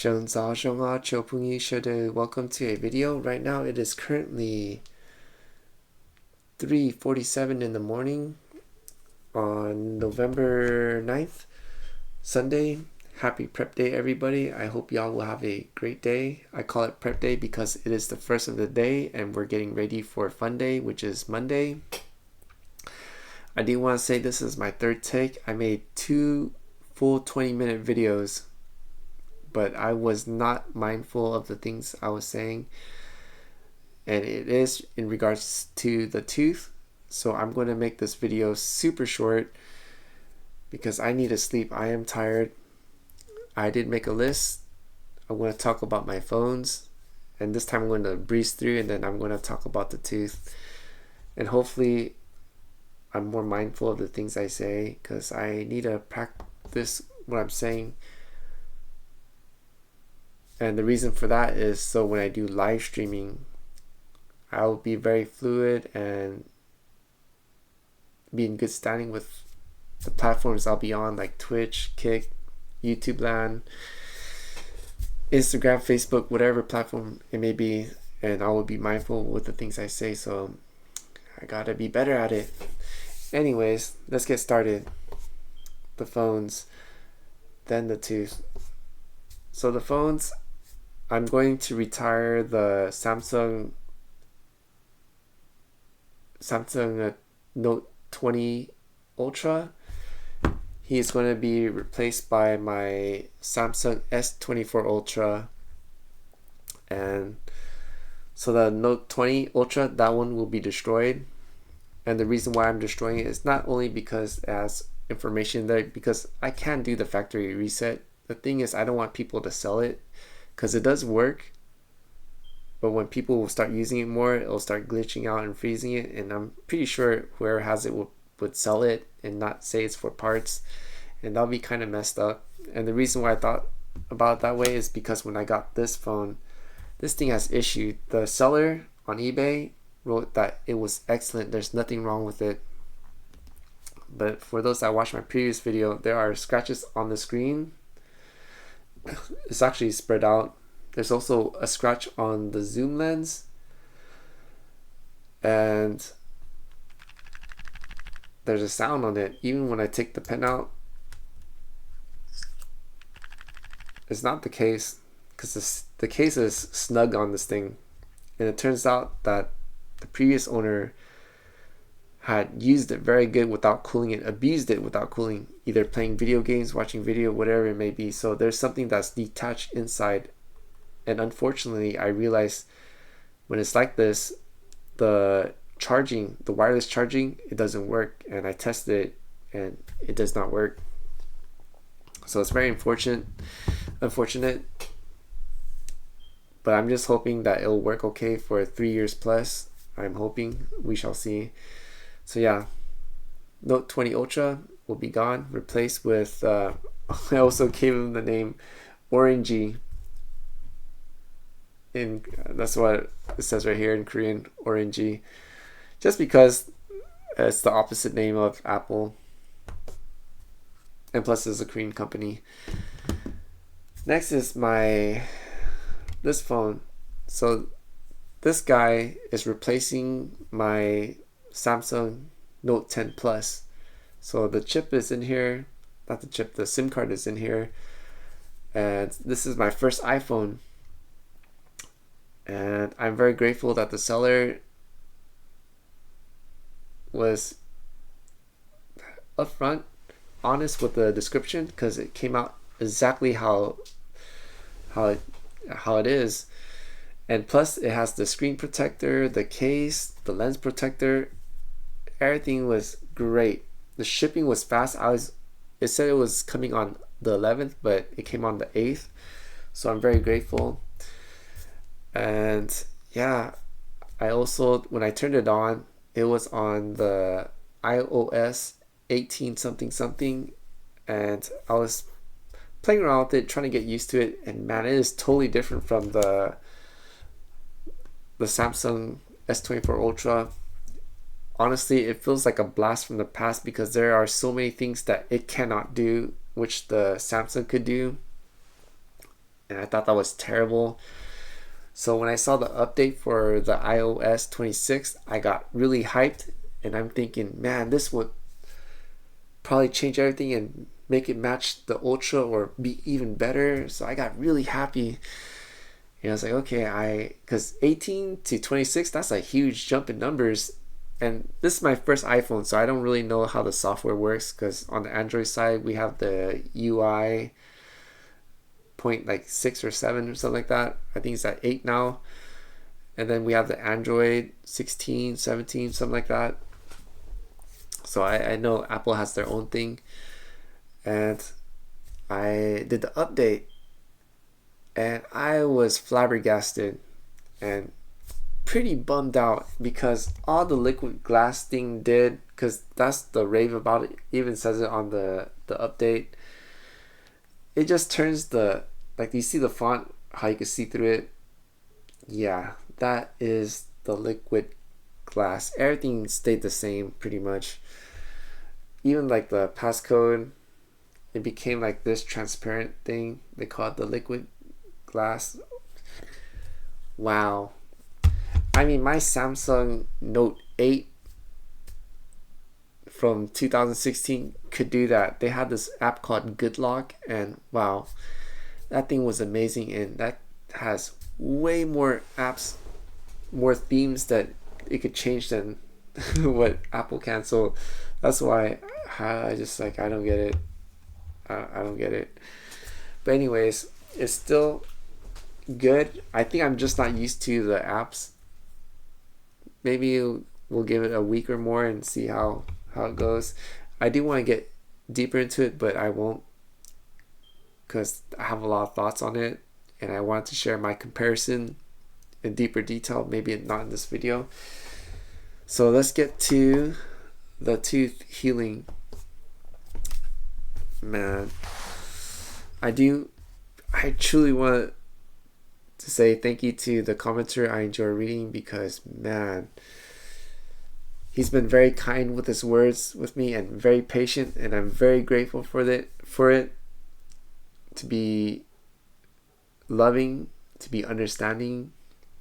Welcome to a video. Right now it is currently 3:47 in the morning on November 9th, Sunday. Happy prep day, everybody. I hope y'all will have a great day. I call it prep day because it is the first of the day and we're getting ready for Funday, which is Monday. I do want to say this is my third take. I made 2 full 20-minute videos, but I was not mindful of the things I was saying, and it is in regards to the tooth. So I'm going to make this video super short because I need to sleep. I am tired. I did make a list. I'm going to talk about my phones, and this time I'm going to breeze through, and then I'm going to talk about the tooth, and hopefully I'm more mindful of the things I say because I need to practice what I'm saying. And the reason for that is so when I do live streaming, I'll be very fluid and be in good standing with the platforms I'll be on, like Twitch, Kick, YouTube Land, Instagram, Facebook, whatever platform it may be, and I will be mindful with the things I say, so I gotta be better at it. Anyways, let's get started. The phones, then the tooth. So the phones, I'm going to retire the Samsung Note 20 Ultra. He is going to be replaced by my Samsung S24 Ultra. And so the Note 20 Ultra, that one will be destroyed. And the reason why I'm destroying it is not only because it has information there, because I can do the factory reset. The thing is, I don't want people to sell it because it does work, but when people will start using it more, it'll start glitching out and freezing it, and I'm pretty sure whoever has it would sell it and not say it's for parts, and that'll be kind of messed up. And the reason why I thought about it that way is because when I got this phone, this thing has issue. The seller on eBay wrote that it was excellent, there's nothing wrong with it, but for those that watched my previous video, there are scratches on the screen. It's actually spread out. There's also a scratch on the zoom lens, and there's a sound on it. Even when I take the pen out, it's not the case, because the case is snug on this thing, and it turns out that the previous owner had used it very good without cooling it, abused it without cooling, either playing video games, watching video, whatever it may be. So there's something that's detached inside, and unfortunately I realized when it's like this, the wireless charging, it doesn't work, and I tested it and it does not work. So it's very unfortunate, but I'm just hoping that it'll work okay for 3 years plus. I'm hoping. We shall see. So yeah, Note 20 Ultra will be gone, replaced with I also gave him the name Orangey. That's what it says right here in Korean, Orangey, just because it's the opposite name of Apple, and plus it's a Korean company. Next is this phone. So this guy is replacing my Samsung Note 10 Plus. So the chip is in here, not the chip, the SIM card is in here, and this is my first iPhone, and I'm very grateful that the seller was upfront, honest with the description, because it came out exactly how it is. And plus it has the screen protector, the case, the lens protector. Everything was great. The shipping was fast. It said it was coming on the 11th, but it came on the 8th, so I'm very grateful. And yeah, I also, when I turned it on, it was on the iOS 18 something, and I was playing around with it, trying to get used to it, and man, it is totally different from the Samsung S24 Ultra. Honestly, it feels like a blast from the past because there are so many things that it cannot do, which the Samsung could do. and I thought that was terrible. So when I saw the update for the iOS 26, I got really hyped, and I'm thinking, man, this would probably change everything and make it match the Ultra or be even better. So I got really happy. And I was like, okay, because 18 to 26, that's a huge jump in numbers. And this is my first iPhone, so I don't really know how the software works, because on the Android side, we have the UI point like 6 or 7 or something like that. I think it's at 8 now. And then we have the Android 16, 17, something like that. So I know Apple has their own thing. And I did the update, and I was flabbergasted and pretty bummed out, because all the liquid glass thing did, because that's the rave about it, even says it on the update, it just turns the, like, you see the font, how you can see through it. Yeah, that is the liquid glass. Everything stayed the same pretty much. Even like the passcode, it became like this transparent thing. They call it the liquid glass. Wow. I mean, my Samsung Note 8 from 2016 could do that. They had this app called Good Lock, and wow, that thing was amazing. And that has way more apps, more themes that it could change than what Apple can. So that's why I just like, I don't get it. I don't get it. But anyways, it's still good. I think I'm just not used to the apps. Maybe we'll give it a week or more and see how it goes. I do want to get deeper into it, but I won't, because I have a lot of thoughts on it, and I want to share my comparison in deeper detail, maybe not in this video. So let's get to the tooth healing. Man, I truly want to say thank you to the commenter I enjoy reading, because man, he's been very kind with his words with me and very patient, and I'm very grateful for it. To be loving, to be understanding,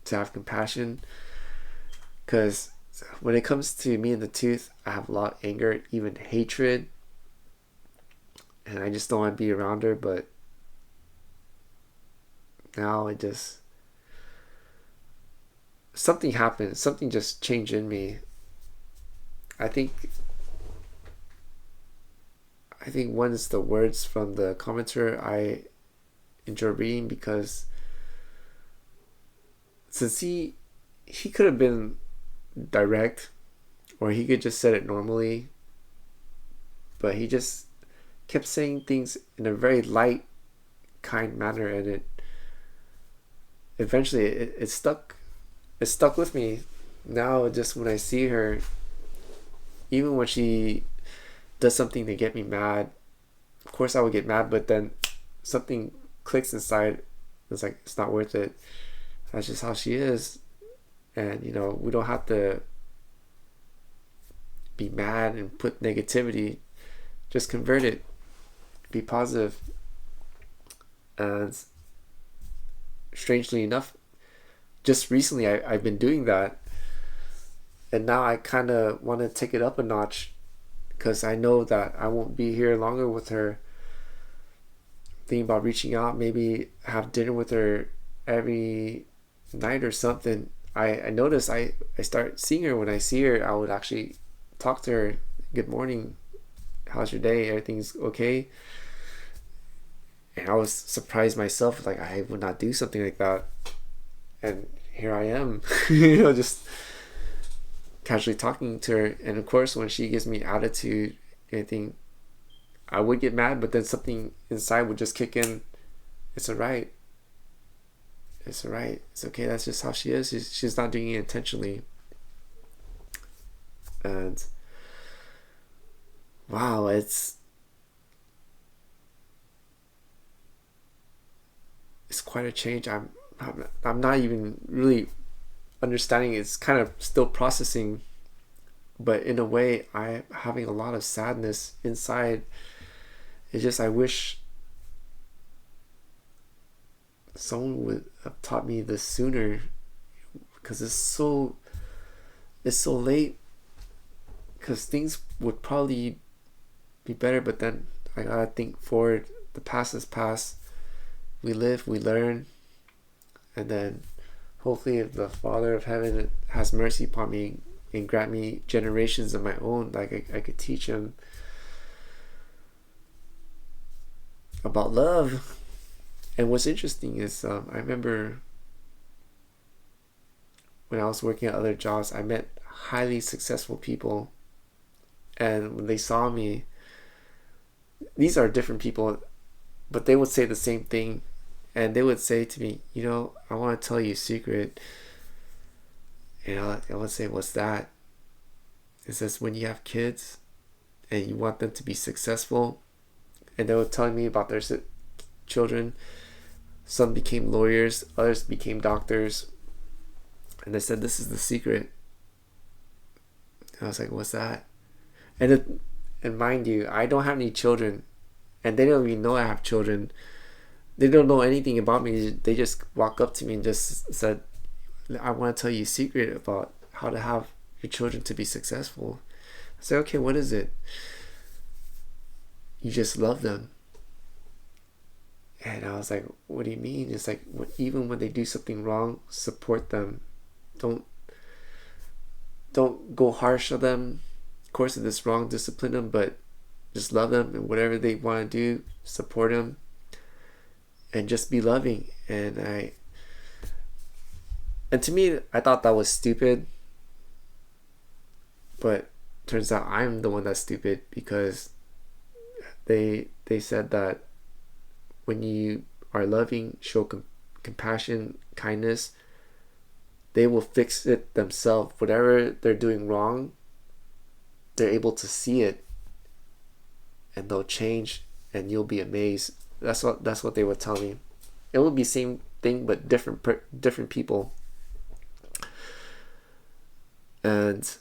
to have compassion, because when it comes to me and the tooth, I have a lot of anger, even hatred, and I just don't want to be around her. But now something happened, something just changed in me. I think one is the words from the commenter I enjoy reading, because since he could have been direct, or he could just said it normally, but he just kept saying things in a very light, kind manner, and it eventually it stuck with me. Now just when I see her, even when she does something to get me mad, of course I would get mad, but then something clicks inside. It's like, it's not worth it. That's just how she is. And we don't have to be mad and put negativity. Just convert it, be positive. And strangely enough, just recently I've been doing that, and now I kind of want to take it up a notch, because I know that I won't be here longer with her. Thinking about reaching out, maybe have dinner with her every night or something. I notice I start seeing her. When I see her, I would actually talk to her. Good morning, how's your day, everything's okay? And I was surprised myself, like I would not do something like that, and here I am just casually talking to her. And of course, when she gives me attitude, anything, I would get mad, but then something inside would just kick in. It's alright. It's alright. It's okay. That's just how she is. She's not doing it intentionally. And wow, it's quite a change. I'm not even really understanding. It's kind of still processing, but in a way I'm having a lot of sadness inside. It's just, I wish someone would have taught me this sooner, because it's so late, because things would probably be better. But then I gotta think forward. The past is past. We live, we learn, and then hopefully if the Father of Heaven has mercy upon me and grant me generations of my own, like I could teach him about love. And what's interesting is I remember when I was working at other jobs, I met highly successful people, and when they saw me, these are different people, but they would say the same thing. And they would say to me, you know, I want to tell you a secret. And I would say, what's that? It says, when you have kids and you want them to be successful, and they were telling me about their children. Some became lawyers, others became doctors. And they said, this is the secret. And I was like, what's that? And mind you, I don't have any children. And they don't even know I have children. They don't know anything about me. They just walk up to me and just said, I want to tell you a secret about how to have your children to be successful. I said, okay, what is it? You just love them. And I was like, what do you mean? It's like, even when they do something wrong, support them. Don't go harsh on them. Of course, if it's wrong, discipline them, but just love them, and whatever they want to do, support them. And just be loving. And to me, I thought that was stupid. But turns out I'm the one that's stupid, because they said that when you are loving, show compassion, kindness, they will fix it themselves. Whatever they're doing wrong, they're able to see it, and they'll change, and you'll be amazed. That's what they would tell me. It would be same thing, but different people. And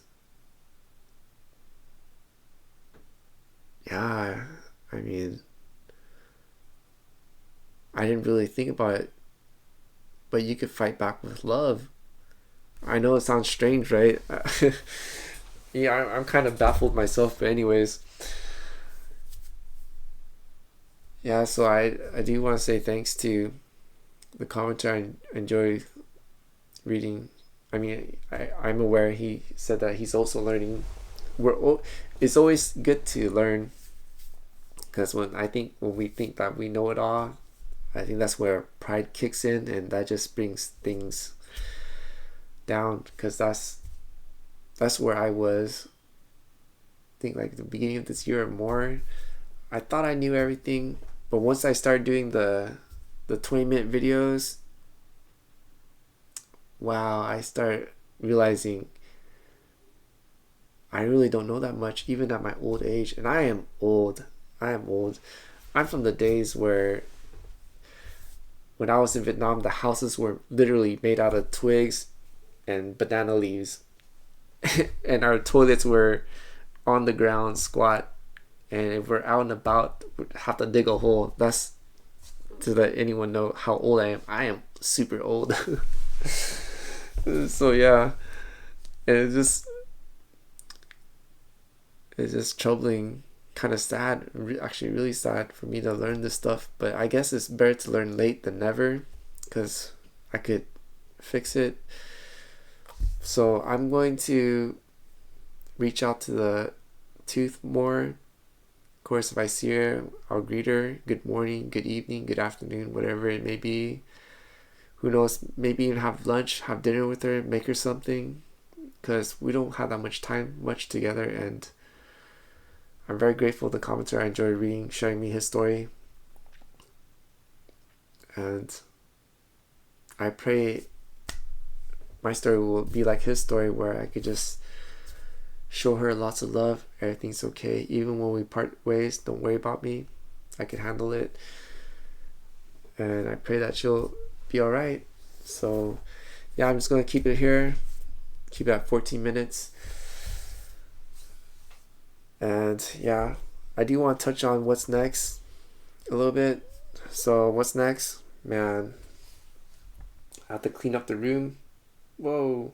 yeah, I mean, I didn't really think about it, but you could fight back with love. I know it sounds strange, right? Yeah, I'm kind of baffled myself, but anyways. Yeah, so I do want to say thanks to the commenter. I enjoy reading. I mean, I'm aware he said that he's also learning. It's always good to learn, because when we think that we know it all, I think that's where pride kicks in, and that just brings things down. Because that's where I was. I think like the beginning of this year or more, I thought I knew everything. But once I started doing the 20-minute videos, wow, I start realizing I really don't know that much, even at my old age. And I am old. I'm from the days where, when I was in Vietnam, the houses were literally made out of twigs and banana leaves. And our toilets were on the ground, squat. And if we're out and about, we'd have to dig a hole. That's to let anyone know how old I am. I am super old. So yeah, and it's just troubling, kind of sad, actually really sad for me to learn this stuff. But I guess it's better to learn late than never, because I could fix it. So I'm going to reach out to the tooth more. Of course, if I see her, I'll greet her. Good morning, good evening, good afternoon, whatever it may be. Who knows, maybe even have lunch, have dinner with her, make her something. Because we don't have that much time together. And I'm very grateful to the commenter. I enjoy reading, sharing me his story. And I pray my story will be like his story, where I could just show her lots of love. Everything's okay. Even when we part ways, don't worry about me. I can handle it. And I pray that she'll be alright. So yeah, I'm just going to keep it here. Keep it at 14 minutes. And yeah, I do want to touch on what's next a little bit. So what's next? Man, I have to clean up the room. Whoa.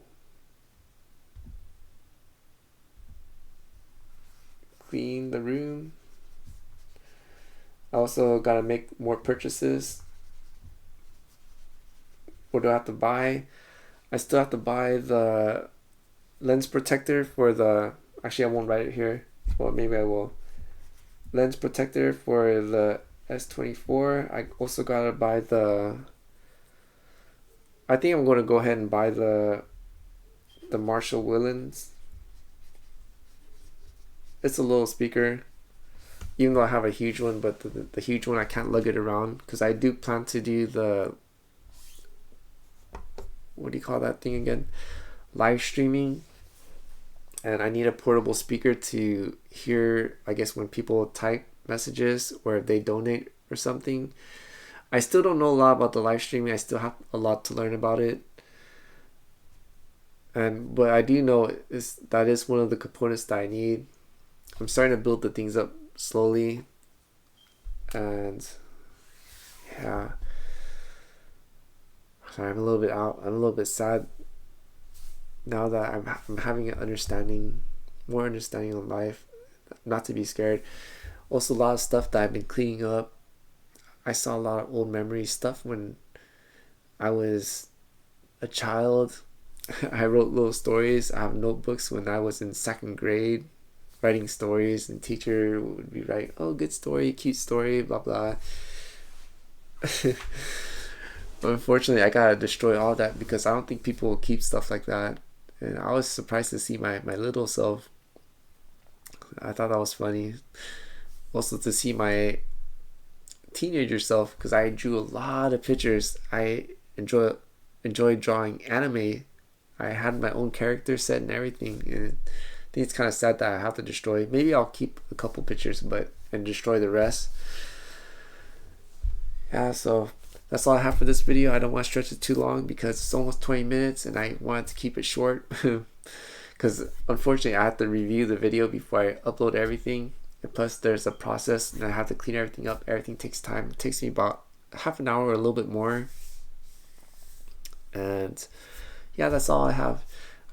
Clean the room. I also gotta make more purchases. What do I have to buy? I still have to buy the lens protector for the, actually I won't write it here. Well, maybe I will. Lens protector for the S24. I also gotta buy the, I think I'm gonna go ahead and buy the Marshall Willens. It's a little speaker, even though I have a huge one, but the huge one I can't lug it around because I do plan to do the, what do you call that thing again? Live streaming. And I need a portable speaker to hear, I guess, when people type messages or if they donate or something. I still don't know a lot about the live streaming. I still have a lot to learn about it. But I do know that is one of the components that I need. I'm starting to build the things up slowly. And yeah. Sorry, I'm a little bit out. I'm a little bit sad now that I'm having an understanding, more understanding of life, not to be scared. Also, a lot of stuff that I've been cleaning up. I saw a lot of old memory stuff when I was a child. I wrote little stories. I have notebooks when I was in 2nd grade, writing stories, and teacher would be writing, oh, good story, cute story, blah blah. But unfortunately, I gotta destroy all that because I don't think people will keep stuff like that. And I was surprised to see my little self. I thought that was funny. Also to see my teenager self, because I drew a lot of pictures. I enjoy drawing anime. I had my own character set and everything. And I think it's kind of sad that I have to destroy. Maybe I'll keep a couple pictures and destroy the rest. Yeah, so that's all I have for this video. I don't want to stretch it too long because it's almost 20 minutes and I wanted to keep it short because unfortunately I have to review the video before I upload everything, and plus there's a process and I have to clean everything up. Everything takes time. It takes me about half an hour or a little bit more. And yeah, that's all I have.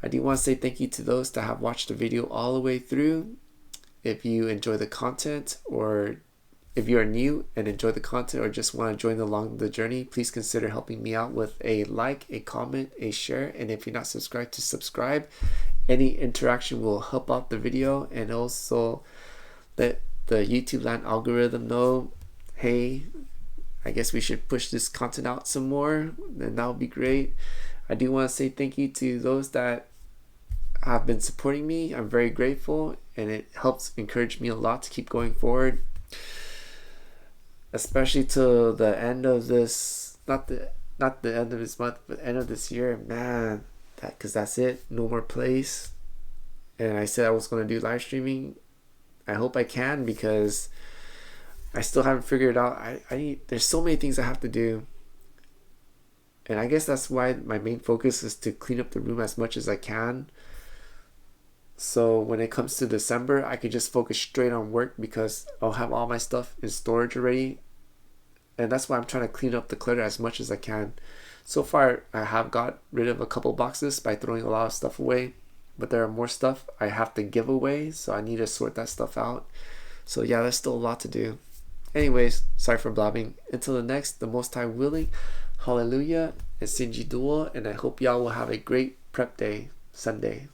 I do want to say thank you to those that have watched the video all the way through. If you enjoy the content, or if you are new and enjoy the content or just want to join along the journey, please consider helping me out with a like, a comment, a share, and if you're not subscribed, to subscribe. Any interaction will help out the video and also let the YouTube land algorithm know, hey, I guess we should push this content out some more, and that would be great. I do want to say thank you to those that have been supporting me. I'm very grateful and it helps encourage me a lot to keep going forward. Especially to the end of this, not the end of this month, but end of this year, man. Because that's it. No more plays. And I said I was going to do live streaming. I hope I can because I still haven't figured it out. There's so many things I have to do. And I guess that's why my main focus is to clean up the room as much as I can. So when it comes to December, I could just focus straight on work because I'll have all my stuff in storage already. And that's why I'm trying to clean up the clutter as much as I can. So far, I have got rid of a couple boxes by throwing a lot of stuff away. But there are more stuff I have to give away, so I need to sort that stuff out. So yeah, there's still a lot to do. Anyways, sorry for blabbing. Until the next, the Most High willing, hallelujah, and Sinji Duo, and I hope y'all will have a great prep day, Sunday.